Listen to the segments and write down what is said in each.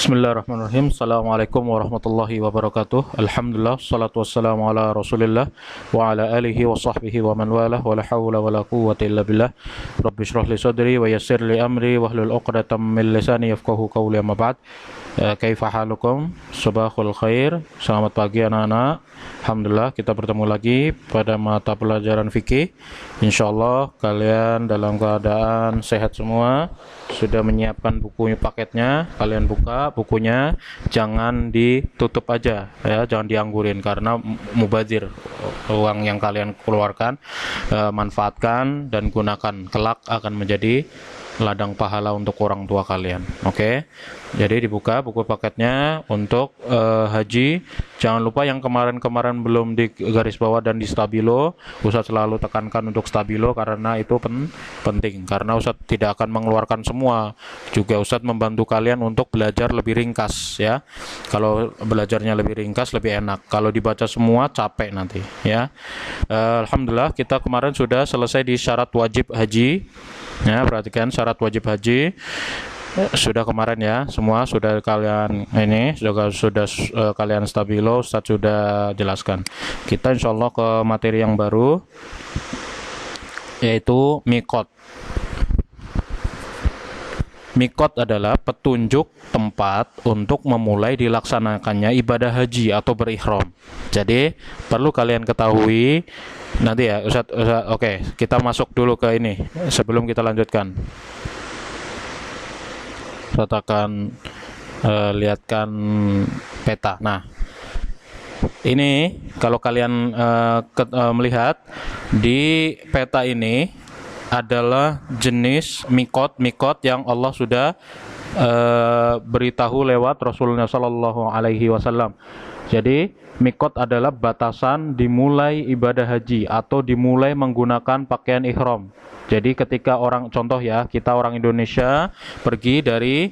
Bismillahirrahmanirrahim. Assalamualaikum warahmatullahi wabarakatuh. Alhamdulillah, salatu wassalamu ala rasulillah wa ala alihi wa sahbihi wa man walah wa la hawla wa la quwwata illa billah. Rabbi shrah li sadri wa yassir li amri wahlul 'uqdatam min lisani yafqahu qawli, amma ba'd. Kaifa halukum? Subahul khair. Selamat pagi anak-anak. Alhamdulillah kita bertemu lagi pada mata pelajaran fikih. Insyaallah kalian dalam keadaan sehat semua. Sudah menyiapkan bukunya, paketnya, kalian buka bukunya, jangan ditutup aja ya, jangan dianggurin karena mubazir uang yang kalian keluarkan. Manfaatkan dan gunakan, kelak akan menjadi ladang pahala untuk orang tua kalian. Oke. Jadi dibuka buku paketnya untuk haji. Jangan lupa yang kemarin-kemarin belum di garis bawah dan di stabilo, Ustadz selalu tekankan untuk stabilo karena itu penting. Karena Ustadz tidak akan mengeluarkan semua. Juga Ustadz membantu kalian untuk belajar lebih ringkas ya. Kalau belajarnya lebih ringkas lebih enak. Kalau dibaca semua capek nanti ya. Alhamdulillah kita kemarin sudah selesai di syarat wajib haji. Ya, perhatikan syarat wajib haji sudah kemarin ya, semua sudah kalian ini sudah kalian stabilo, Ustaz sudah jelaskan. Kita insyaallah ke materi yang baru, yaitu mikot. Mikot adalah petunjuk tempat untuk memulai dilaksanakannya ibadah haji atau berihram. Jadi perlu kalian ketahui nanti ya Ustaz, oke, kita masuk dulu ke ini sebelum kita lanjutkan. Ustaz akan lihatkan peta. Nah, ini kalau kalian melihat di peta ini adalah jenis mikot yang Allah sudah beritahu lewat Rasulullah Sallallahu Alaihi Wasallam. Jadi mikot adalah batasan dimulai ibadah haji atau dimulai menggunakan pakaian ihram. Jadi ketika orang, contoh ya, kita orang Indonesia pergi dari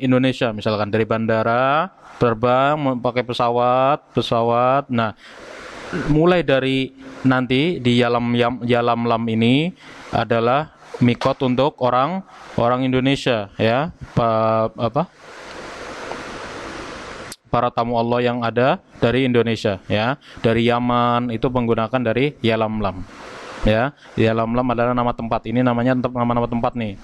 Indonesia, misalkan dari bandara terbang pakai pesawat. Nah, mulai dari nanti di Yalamlam ini adalah mikot untuk orang Indonesia ya, para tamu Allah yang ada dari Indonesia ya, dari Yaman itu menggunakan dari Yalamlam ya. Yalamlam adalah nama tempat, ini namanya nama-nama tempat nih,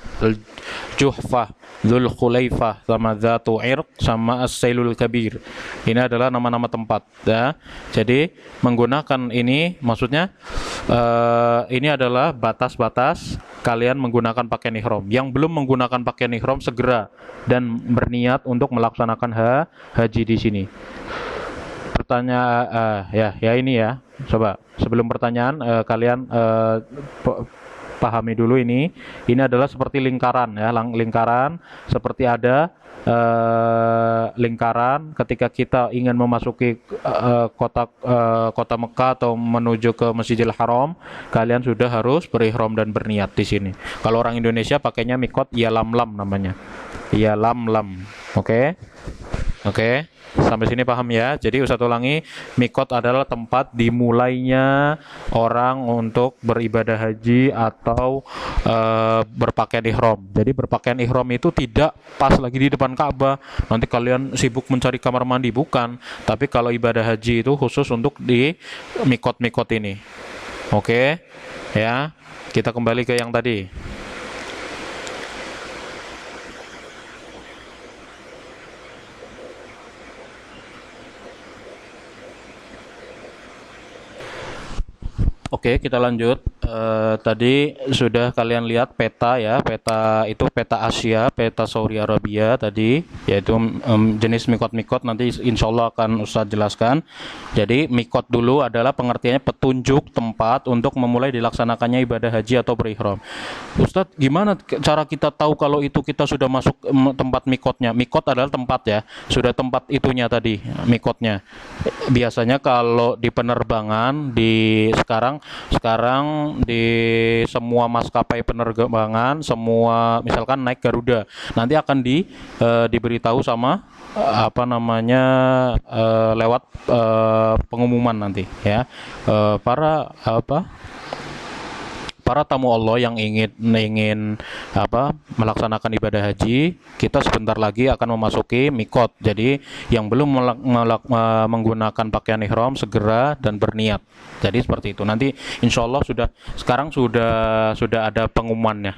Juhfah, Dzul Khulaifah, sama Dzatu Irq, sama As-Sailul Kabir. Ini adalah nama-nama tempat ya. Jadi menggunakan ini maksudnya ini adalah batas-batas kalian menggunakan pakaian ihram. Yang belum menggunakan pakaian ihram segera dan berniat untuk melaksanakan haji di sini. Pertanyaan ya ini ya. Coba sebelum pertanyaan kalian pahami dulu ini. Ini adalah seperti lingkaran ya, lingkaran seperti ada lingkaran ketika kita ingin memasuki kota Mekah atau menuju ke Masjidil Haram, kalian sudah harus berihram dan berniat di sini. Kalau orang Indonesia pakainya mikot Yalamlam namanya. Yalamlam. Oke. Sampai sini paham ya. Jadi Ustaz ulangi, mikot adalah tempat dimulainya orang untuk beribadah haji atau berpakaian ihram. Jadi berpakaian ihram itu tidak pas lagi di depan Ka'bah, nanti kalian sibuk mencari kamar mandi, bukan. Tapi kalau ibadah haji itu khusus untuk di mikot ini. Oke ya. Kita kembali ke yang tadi. Oke, kita lanjut. Tadi sudah kalian lihat peta ya, peta itu peta Asia, peta Saudi Arabia tadi, yaitu jenis mikot nanti insya Allah akan Ustaz jelaskan. Jadi mikot dulu adalah pengertiannya petunjuk tempat untuk memulai dilaksanakannya ibadah haji atau berihram. Ustaz, gimana cara kita tahu kalau itu kita sudah masuk tempat mikotnya? Mikot adalah tempat ya, sudah tempat itunya tadi mikotnya. Biasanya kalau di penerbangan sekarang di semua maskapai penerbangan, semua misalkan naik Garuda, nanti akan diberitahu sama lewat pengumuman nanti ya, para para tamu Allah yang ingin melaksanakan ibadah haji, kita sebentar lagi akan memasuki mikot. Jadi yang belum menggunakan pakaian ihram segera dan berniat. Jadi seperti itu. Nanti insya Allah sekarang sudah ada pengumumannya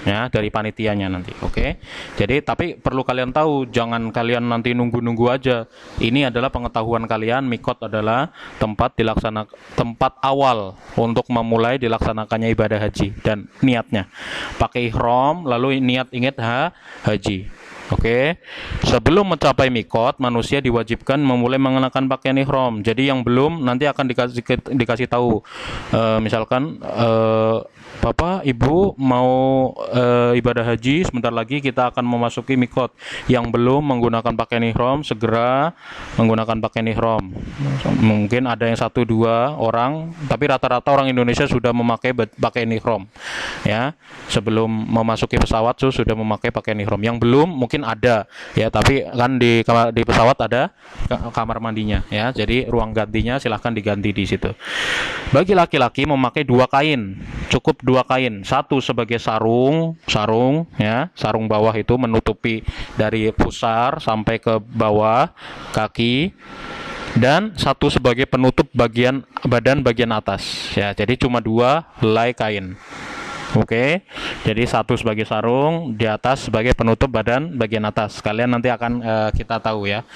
ya dari panitianya nanti. Oke. Jadi tapi perlu kalian tahu, jangan kalian nanti nunggu-nunggu aja. Ini adalah pengetahuan kalian, mikot adalah tempat awal untuk memulai dilaksanakannya ibadah haji dan niatnya. Pakai ihram lalu ingat haji. Oke. Sebelum mencapai mikot, manusia diwajibkan memulai mengenakan pakaian ihram. Jadi yang belum nanti akan dikasih tahu. Misalkan Bapak, Ibu mau ibadah haji, sebentar lagi kita akan memasuki mikot. Yang belum menggunakan pakaian ihram segera menggunakan pakaian ihram. Mungkin ada yang 1-2 orang, tapi rata-rata orang Indonesia sudah memakai pakaian ihram. Ya, sebelum memasuki pesawat sudah memakai pakaian ihram. Yang belum mungkin ada ya, tapi kan di pesawat ada kamar mandinya ya, jadi ruang gantinya silahkan diganti di situ. Bagi laki-laki memakai 2 kain, cukup 2 kain, satu sebagai sarung ya, sarung bawah itu menutupi dari pusar sampai ke bawah kaki, dan satu sebagai penutup badan bagian atas ya, jadi cuma 2 helai kain. Oke, jadi satu sebagai sarung, di atas sebagai penutup badan bagian atas. Kalian nanti akan kita tahu ya.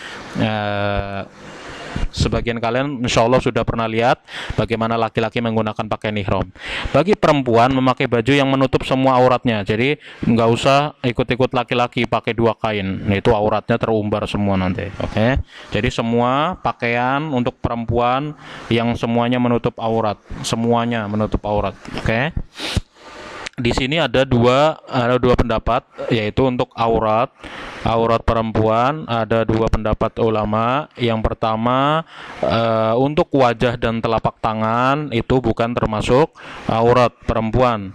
Sebagian kalian insya Allah sudah pernah lihat bagaimana laki-laki menggunakan pakaian ihram. Bagi perempuan memakai baju yang menutup semua auratnya. Jadi nggak usah ikut-ikut laki-laki pakai 2 kain. Itu auratnya terumbar semua nanti. Oke. Jadi semua pakaian untuk perempuan yang semuanya menutup aurat, semuanya menutup aurat. Oke. Di sini ada dua pendapat, yaitu untuk aurat perempuan ada 2 pendapat ulama. Yang pertama, untuk wajah dan telapak tangan itu bukan termasuk aurat perempuan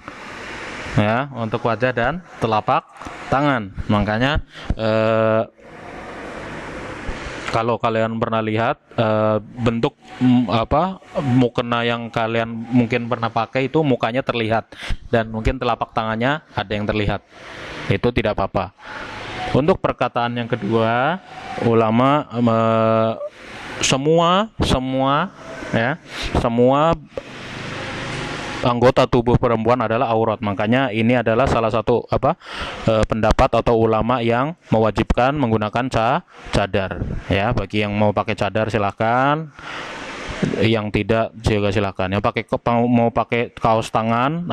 ya, untuk wajah dan telapak tangan. Makanya kalau kalian pernah lihat bentuk mukena yang kalian mungkin pernah pakai, itu mukanya terlihat dan mungkin telapak tangannya ada yang terlihat, itu tidak apa-apa. Untuk perkataan yang kedua, ulama semua anggota tubuh perempuan adalah aurat. Makanya ini adalah salah satu pendapat atau ulama yang mewajibkan menggunakan cadar ya. Bagi yang mau pakai cadar silahkan, yang tidak juga silahkan. Yang mau pakai kaos tangan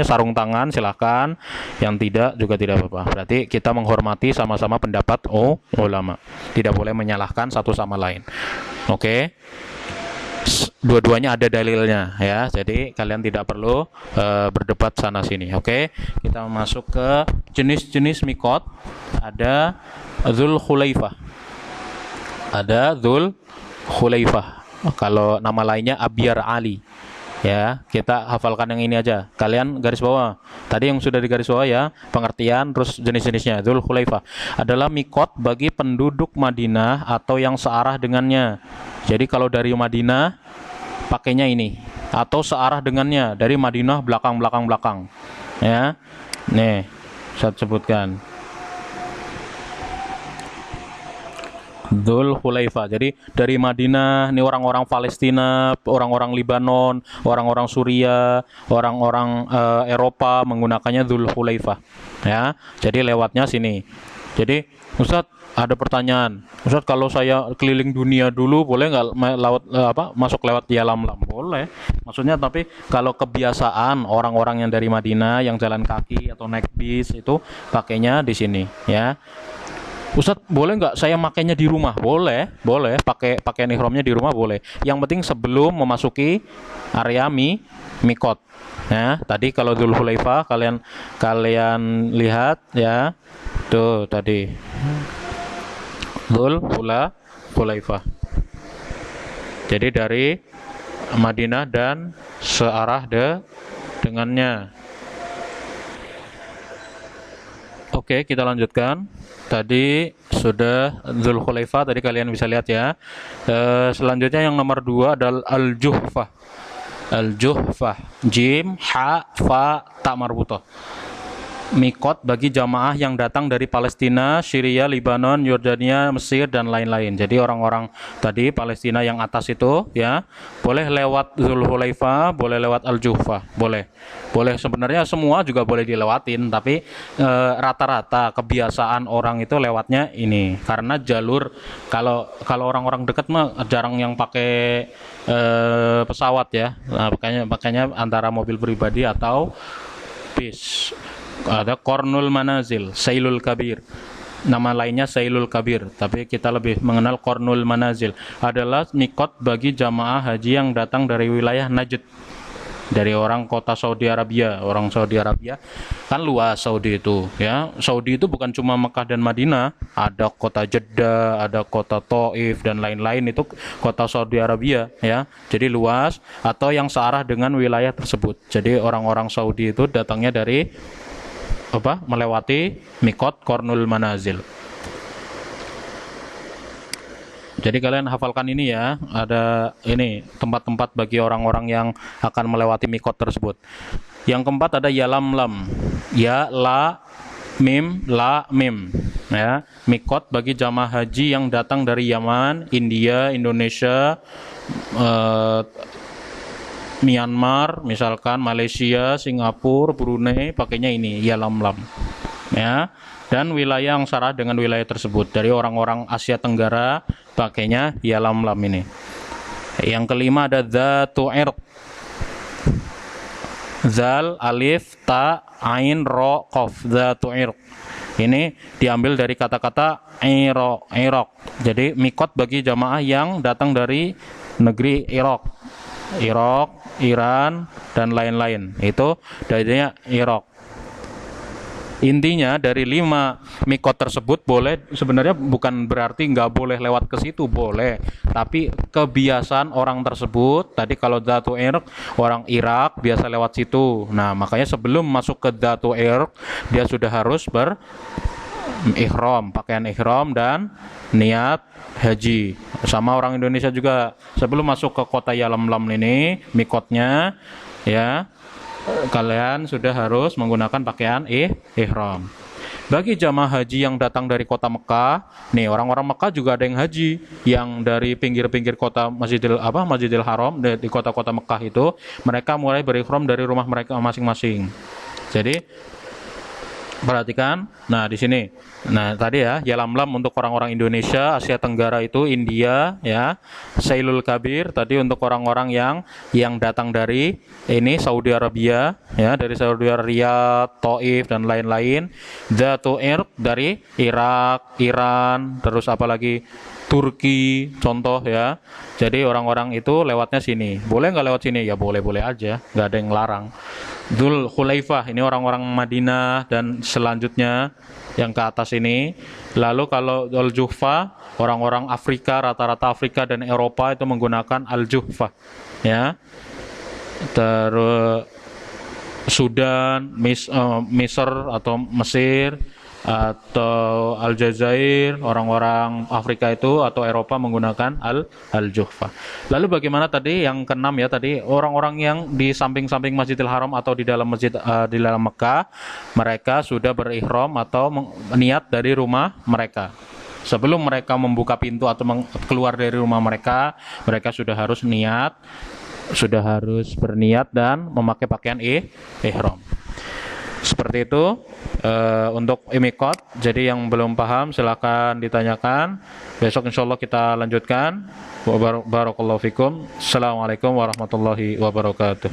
sarung tangan silahkan, yang tidak juga tidak apa-apa. Berarti kita menghormati sama-sama pendapat ulama, tidak boleh menyalahkan satu sama lain. Oke. Dua-duanya ada dalilnya ya, jadi kalian tidak perlu berdebat sana sini. Oke, kita masuk ke jenis-jenis mikot. Ada Dzul Khulaifah, kalau nama lainnya Abyar Ali ya. Kita hafalkan yang ini aja, kalian garis bawah tadi yang sudah digaris bawah ya, pengertian terus jenis-jenisnya. Dzul Khulaifah adalah mikot bagi penduduk Madinah atau yang searah dengannya. Jadi kalau dari Madinah pakainya ini, atau searah dengannya dari Madinah belakang ya. Nih saya sebutkan Dzul Khulaifah. Jadi dari Madinah, ini orang-orang Palestina, orang-orang Libanon, orang-orang Suria, orang-orang Eropa menggunakannya Dzul Khulaifah ya. Jadi lewatnya sini. Jadi Ustadz, ada pertanyaan, Ustadz, kalau saya keliling dunia dulu boleh nggak masuk lewat Yalamlam? Boleh. Maksudnya, tapi kalau kebiasaan orang-orang yang dari Madinah yang jalan kaki atau naik bis itu pakainya di sini ya. Ustadz, boleh nggak saya makainya di rumah? Boleh, pakai pakaian ihramnya di rumah boleh. Yang penting sebelum memasuki area mikot. Ya, tadi kalau Dzul Khulaifah kalian lihat ya. Tuh tadi Dzul Khulaifah. Jadi dari Madinah dan searah dengannya. Oke, kita lanjutkan. Tadi sudah Dzul Khulaifah, tadi kalian bisa lihat ya. Selanjutnya yang nomor 2 adalah Al-Juhfah. Al-Juhfah. Jim, ha, fa, ta marbutoh. Mikot bagi jamaah yang datang dari Palestina, Syria, Lebanon, Yordania, Mesir dan lain-lain. Jadi orang-orang tadi Palestina yang atas itu ya, boleh lewat Zulhulaifah, boleh lewat Al-Juhfah, boleh. Boleh sebenarnya semua juga boleh dilewatin, tapi rata-rata kebiasaan orang itu lewatnya ini. Karena jalur kalau orang-orang dekat mah jarang yang pakai pesawat ya. Nah, makanya antara mobil pribadi atau bis. Ada Qornul Manazil, Sailul Kabir. Nama lainnya Sailul Kabir, tapi kita lebih mengenal Qornul Manazil. Adalah mikot bagi jamaah haji yang datang dari wilayah Najd. Dari orang kota Saudi Arabia. Orang Saudi Arabia kan luas Saudi itu ya. Saudi itu bukan cuma Mekah dan Madinah, ada kota Jeddah, ada kota Taif dan lain-lain, itu kota Saudi Arabia ya. Jadi luas, atau yang searah dengan wilayah tersebut. Jadi orang-orang Saudi itu datangnya dari melewati mikot Qornul Manazil. Jadi kalian hafalkan ini ya, ada ini tempat-tempat bagi orang-orang yang akan melewati mikot tersebut. Yang keempat ada Yalamlam. Ya, la, mim, la, mim. Ya, mikot bagi jamaah haji yang datang dari Yaman, India, Indonesia, Myanmar, misalkan Malaysia, Singapura, Brunei, pakainya ini Yalamlam. Ya, dan wilayah yang sarah dengan wilayah tersebut. Dari orang-orang Asia Tenggara pakainya Yalamlam ini. Yang kelima ada Dzatu Irq. Zal, alif, ta, ain, ro, qaf. Dzatu Irq. Ini diambil dari kata-kata Iraq. Jadi mikot bagi jamaah yang datang dari negeri Irak, Iran dan lain-lain. Itu darinya Irak. Intinya dari 5 mikot tersebut boleh, sebenarnya bukan berarti nggak boleh lewat ke situ, boleh. Tapi kebiasaan orang tersebut, tadi kalau Dzatu Irq, orang Irak biasa lewat situ. Nah, makanya sebelum masuk ke Dzatu Irq, dia sudah harus ihram, pakaian ihram dan niat haji. Sama orang Indonesia juga, sebelum masuk ke kota Yalamlam ini, mikotnya ya, kalian sudah harus menggunakan pakaian ihram. Bagi jamaah haji yang datang dari kota Mekah, nih orang-orang Mekah juga ada yang haji yang dari pinggir-pinggir kota Masjidil Haram di kota-kota Mekah itu, mereka mulai berihram dari rumah mereka masing-masing. Jadi perhatikan, nah di sini, nah tadi ya Yalamlam untuk orang-orang Indonesia, Asia Tenggara itu India ya, Sailul Kabir tadi untuk orang-orang yang datang dari ini Saudi Arabia ya, dari Saudi Arabia, Taif dan lain-lain. Dzatu Irq dari Irak, Iran, terus apalagi Turki contoh ya. Jadi orang-orang itu lewatnya sini. Boleh nggak lewat sini? Ya boleh-boleh aja, nggak ada yang larang. Dzulhulaifah ini orang-orang Madinah dan selanjutnya yang ke atas ini. Lalu kalau Al-Juhfah, orang-orang Afrika, rata-rata Afrika dan Eropa itu menggunakan Al-Juhfah ya. Terus Sudan, Misr atau Mesir atau Aljazair, orang-orang Afrika itu atau Eropa menggunakan Al-Juhfah. Lalu bagaimana tadi yang keenam ya, tadi orang-orang yang di samping-samping Masjidil Haram atau di dalam masjid di dalam Mekah, mereka sudah berihram atau niat dari rumah mereka. Sebelum mereka membuka pintu atau keluar dari rumah mereka, mereka sudah harus berniat dan memakai pakaian ihram. Seperti itu untuk mikot. Jadi yang belum paham silakan ditanyakan. Besok insyaallah kita lanjutkan. Barakallahu fikum. Assalamualaikum warahmatullahi wabarakatuh.